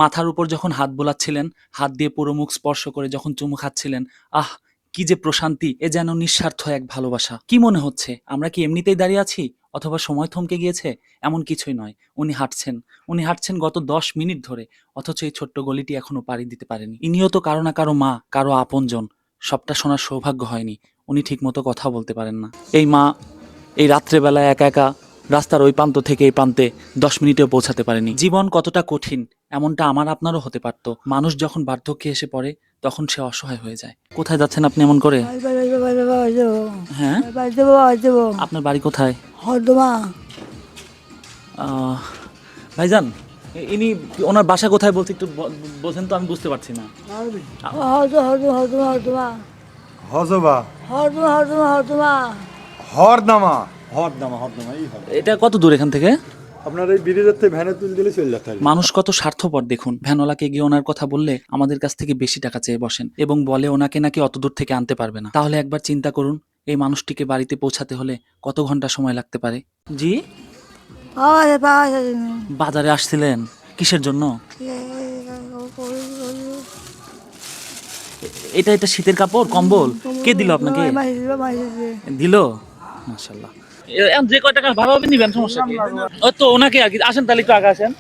মাথার উপর যখন হাত বোলাচ্ছিলেন, হাত দিয়ে পুরো মুখ স্পর্শ করে যখন চুমু খাচ্ছিলেন, আহ কি যে প্রশান্তি! এ যেন নিঃস্বার্থ এক ভালোবাসা। কি মনে হচ্ছে আমরা কি এমনিতেই দাঁড়িয়ে আছি, অথবা সময় থমকে গিয়েছে? এমন কিছুই নয়। উনি হাঁটছেন গত 10 মিনিট ধরে, অথচ এই ছোট্ট গলিটি এখনো পাড়ি দিতে পারেনি। ইনিও তো কারো না কারো মা, কারো আপনজন। সবটা শোনার সৌভাগ্য হয়নি। উনি ঠিকমতো কথা বলতে পারেন না। এই মা এই রাত্রেবেলায় একা একা রাস্তার ওই প্রান্ত থেকে এই প্রান্তে 10 মিনিটেও পৌঁছাতে পারেনি। জীবন কতটা কঠিন, এমনটা আমার আপনারও হতে পারতো। মানুষ যখন বার্ধক্যে এসে পড়ে, তখন সে অসহায় হয়ে যায়। কোথায় যাচ্ছেন আপনি এমন করে? হ্যাঁ, আপনার বাড়ি কোথায়? আহ, ভাইজান, ইনি ওনার বাসা কোথায় বলছি একটু বলছেন তো, আমি বুঝতে পারছি না। হজবা হরদামা এই হবে। এটা কত দূর এখান থেকে? আপনার এই ব্রিজের থেকে ভ্যানে তুলে দিলে চলে যেতে হবে। মানুষ কত স্বার্থপর দেখুন। ভ্যানওয়ালাকে গিয়ে ওনার কথা বললে আমাদের কাছ থেকে বেশি টাকা চেয়ে বসেন এবং বলে ওনাকে নাকি অত দূর থেকে আনতে পারবে না। তাহলে একবার চিন্তা করুন, এই মানুষটিকে বাড়িতে পৌঁছাতে হলে কত ঘন্টা সময় লাগতে পারে। জি, বাজারে আসছিলেন কিসের জন্য? এটা শীতের কাপড়, কম্বল কে দিল আপনাকে? দিল, মাশাআল্লাহ। যে কয় টাকা ভালোভাবে নিবেন, সমস্যা কি? ও তো ওনাকে আসেন, তাহলে একটু আগে আসেন।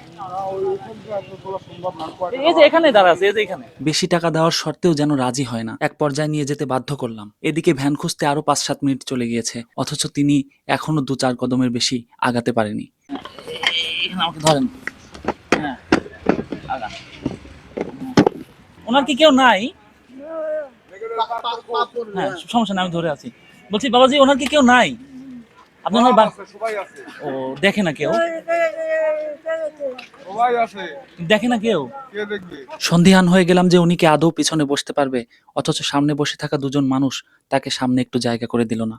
এই যে এখানে দাঁড়া আছে, এই যে এখানে। বেশি টাকা দেওয়ার শর্তেও যেন রাজি হয় না। এক পর্যায়ে নিয়ে যেতে বাধ্য করলাম। এদিকে ভ্যান খুঁজতে আরো 5-7 মিনিট চলে গিয়েছে, অথচ তিনি এখনো 2-4 কদমের বেশি আগাতে পারেনি। আমাকে ধরেন। হ্যাঁ, আগা। ওনার কি কেউ নাই? হ্যাঁ, সমস্যা নাই, আমি ধরে আছি। বলছি বাবাজি, ওনার কি কেউ নাই? আপনি ওনার ও দেখে না কেউ? দেখে না কেউ? সন্দিহান হয়ে গেলাম যে উনি কি আদৌ পিছনে বসতে পারবে, অথচ সামনে বসে থাকা দুজন মানুষ তাকে সামনে একটু জায়গা করে দিল না।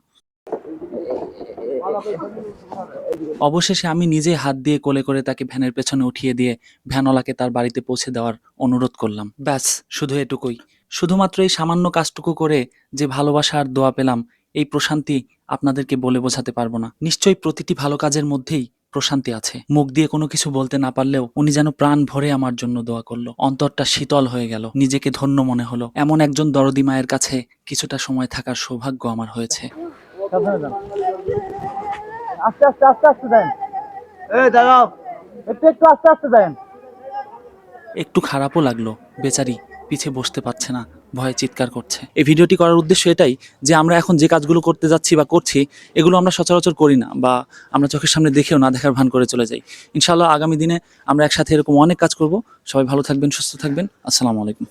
অবশেষে আমি নিজে হাত দিয়ে কোলে করে তাকে ভ্যানের পেছনে উঠিয়ে দিয়ে ভ্যানওয়ালাকে তার বাড়িতে পৌঁছে দেওয়ার অনুরোধ করলাম। ব্যাস, শুধু এটুকুই। শুধুমাত্র এই সামান্য কাজটুকু করে যে ভালোবাসা আর দোয়া পেলাম, এই প্রশান্তি আপনাদেরকে বলে বোঝাতে পারবো না। নিশ্চয়ই প্রতিটি ভালো কাজের মধ্যেই প্রশান্তি আছে। মুখ দিয়ে কোনো কিছু বলতে না পারলেও উনি যেন প্রাণ ভরে আমার জন্য দোয়া করলো। অন্তরটা শীতল হয়ে গেল, নিজেকে ধন্য মনে হলো। এমন একজন দরদি মায়ের কাছে কিছুটা সময় থাকার সৌভাগ্য আমার হয়েছে। আস্তে আস্তে আস্তে আস্তে দেন। এই দাঁড়াও, একটু আস্তে আস্তে দেন। একটু খারাপও লাগলো, বেচারি পিছে বসতে পারছে না, ভয়ে চিৎকার করছে। এই ভিডিওটি করার উদ্দেশ্য এটাই যে আমরা এখন যে কাজগুলো করতে যাচ্ছি বা করছি, এগুলো আমরা সচরাচর করি না, বা আমরা চোখের সামনে দেখেও না দেখার ভান করে চলে যাই। ইনশাআল্লাহ আগামী দিনে আমরা একসাথে এরকম অনেক কাজ করব। সবাই ভালো থাকবেন, সুস্থ থাকবেন। আসসালামু আলাইকুম।